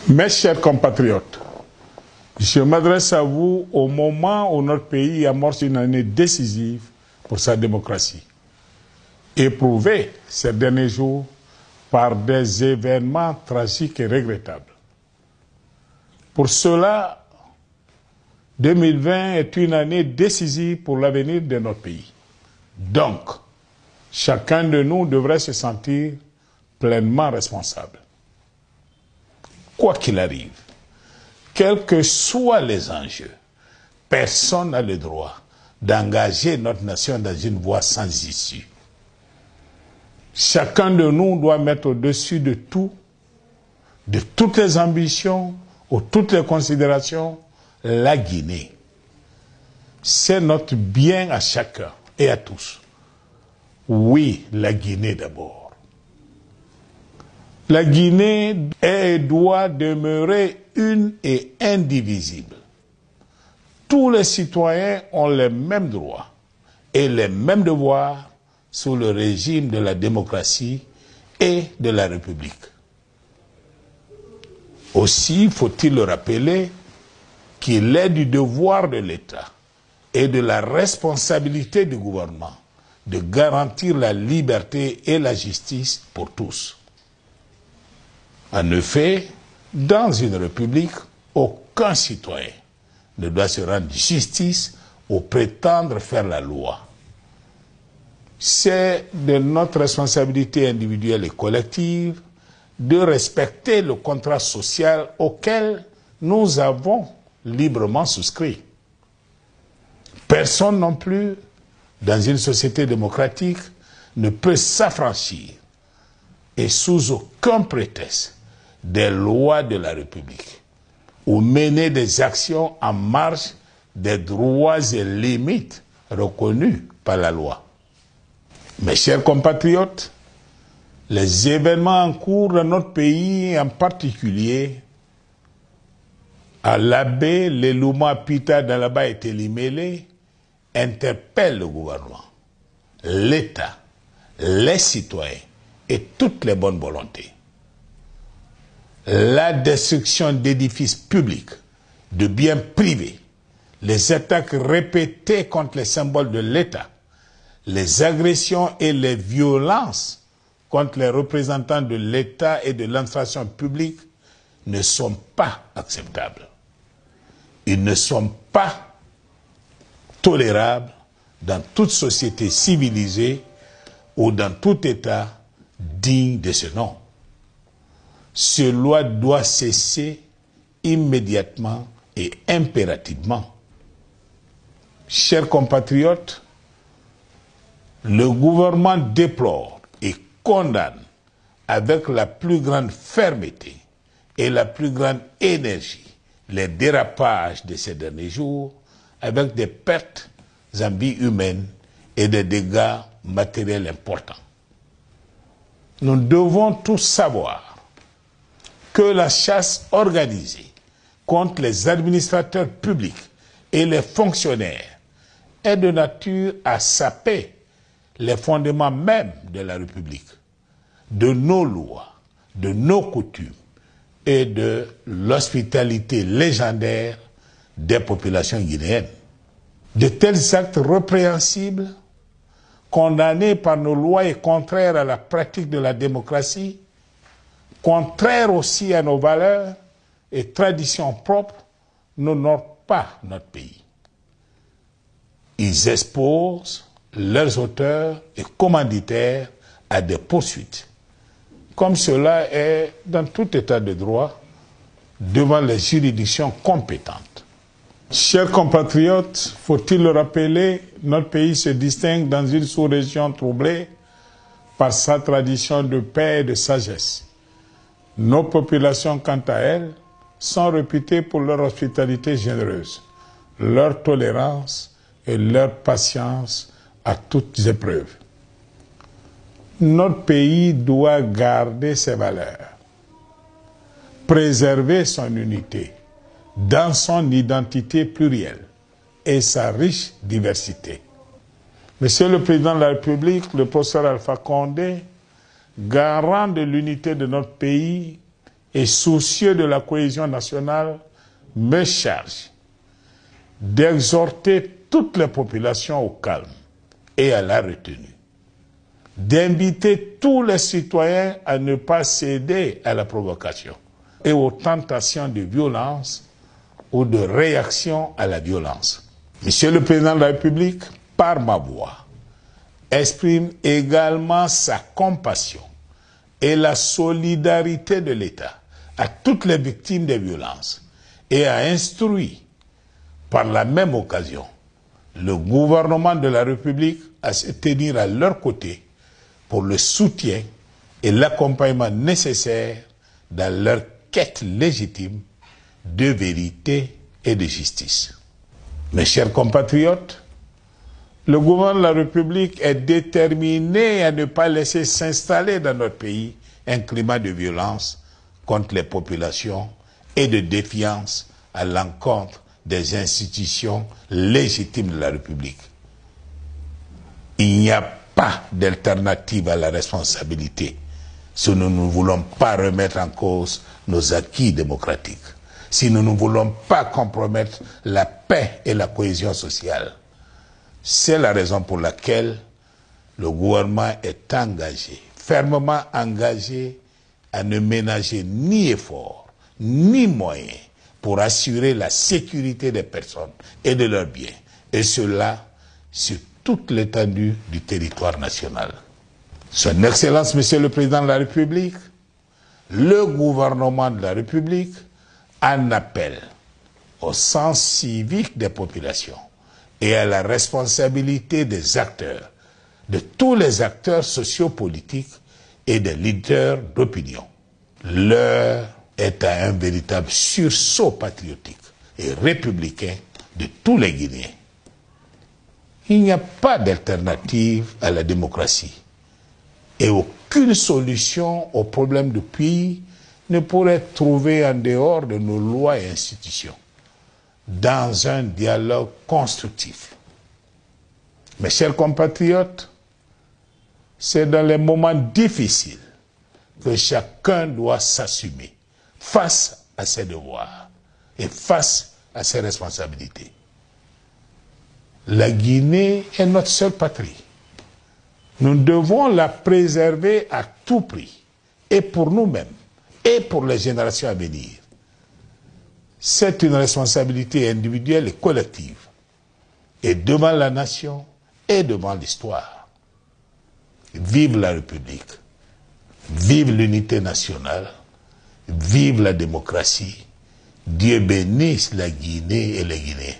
Mes chers compatriotes, je m'adresse à vous au moment où notre pays amorce une année décisive pour sa démocratie, éprouvée ces derniers jours par des événements tragiques et regrettables. Pour cela, 2020 est une année décisive pour l'avenir de notre pays. Donc, chacun de nous devrait se sentir pleinement responsable. Quoi qu'il arrive, quels que soient les enjeux, personne n'a le droit d'engager notre nation dans une voie sans issue. Chacun de nous doit mettre au-dessus de tout, de toutes les ambitions ou toutes les considérations, la Guinée. C'est notre bien à chacun et à tous. Oui, la Guinée d'abord. La Guinée est et doit demeurer une et indivisible. Tous les citoyens ont les mêmes droits et les mêmes devoirs sous le régime de la démocratie et de la République. Aussi faut-il le rappeler qu'il est du devoir de l'État et de la responsabilité du gouvernement de garantir la liberté et la justice pour tous. En effet, dans une république, aucun citoyen ne doit se rendre justice ou prétendre faire la loi. C'est de notre responsabilité individuelle et collective de respecter le contrat social auquel nous avons librement souscrit. Personne non plus, dans une société démocratique, ne peut s'affranchir et sous aucun prétexte des lois de la République ou mener des actions en marge des droits et limites reconnus par la loi. Mes chers compatriotes, les événements en cours dans notre pays, en particulier à l'Abbé, l'Elouma Pita d'Alaba et Télimélé, interpellent le gouvernement, l'État, les citoyens et toutes les bonnes volontés. La destruction d'édifices publics, de biens privés, les attaques répétées contre les symboles de l'État, les agressions et les violences contre les représentants de l'État et de l'administration publique ne sont pas acceptables. Ils ne sont pas tolérables dans toute société civilisée ou dans tout État digne de ce nom. Cela doit cesser immédiatement et impérativement. Chers compatriotes, le gouvernement déplore et condamne avec la plus grande fermeté et la plus grande énergie les dérapages de ces derniers jours avec des pertes en vie humaine et des dégâts matériels importants. Nous devons tous savoir que la chasse organisée contre les administrateurs publics et les fonctionnaires est de nature à saper les fondements mêmes de la République, de nos lois, de nos coutumes et de l'hospitalité légendaire des populations guinéennes. De tels actes répréhensibles, condamnés par nos lois et contraires à la pratique de la démocratie, contraires aussi à nos valeurs et traditions propres, n'honorent pas notre pays. Ils exposent leurs auteurs et commanditaires à des poursuites, comme cela est dans tout état de droit devant les juridictions compétentes. Chers compatriotes, faut-il le rappeler, notre pays se distingue dans une sous-région troublée par sa tradition de paix et de sagesse. Nos populations, quant à elles, sont réputées pour leur hospitalité généreuse, leur tolérance et leur patience à toutes épreuves. Notre pays doit garder ses valeurs, préserver son unité dans son identité plurielle et sa riche diversité. Monsieur le Président de la République, le professeur Alpha Condé, garant de l'unité de notre pays et soucieux de la cohésion nationale, me charge d'exhorter toutes les populations au calme et à la retenue, d'inviter tous les citoyens à ne pas céder à la provocation et aux tentations de violence ou de réaction à la violence. Monsieur le Président de la République, par ma voix, exprime également sa compassion et la solidarité de l'État à toutes les victimes des violences et a instruit par la même occasion le gouvernement de la République à se tenir à leur côté pour le soutien et l'accompagnement nécessaires dans leur quête légitime de vérité et de justice. Mes chers compatriotes, le gouvernement de la République est déterminé à ne pas laisser s'installer dans notre pays un climat de violence contre les populations et de défiance à l'encontre des institutions légitimes de la République. Il n'y a pas d'alternative à la responsabilité si nous ne voulons pas remettre en cause nos acquis démocratiques, si nous ne voulons pas compromettre la paix et la cohésion sociale. C'est la raison pour laquelle le gouvernement est engagé, fermement engagé, à ne ménager ni effort, ni moyens pour assurer la sécurité des personnes et de leurs biens, et cela sur toute l'étendue du territoire national. Son Excellence, Monsieur le Président de la République, le gouvernement de la République en appelle au sens civique des populations et à la responsabilité des acteurs, de tous les acteurs sociopolitiques et des leaders d'opinion. L'heure est à un véritable sursaut patriotique et républicain de tous les Guinéens. Il n'y a pas d'alternative à la démocratie et aucune solution aux problèmes du pays ne pourrait être trouvée en dehors de nos lois et institutions, dans un dialogue constructif. Mes chers compatriotes, c'est dans les moments difficiles que chacun doit s'assumer face à ses devoirs et face à ses responsabilités. La Guinée est notre seule patrie. Nous devons la préserver à tout prix, et pour nous-mêmes, et pour les générations à venir. C'est une responsabilité individuelle et collective, et devant la nation et devant l'histoire. Vive la République, vive l'unité nationale, vive la démocratie. Dieu bénisse la Guinée et les Guinéens.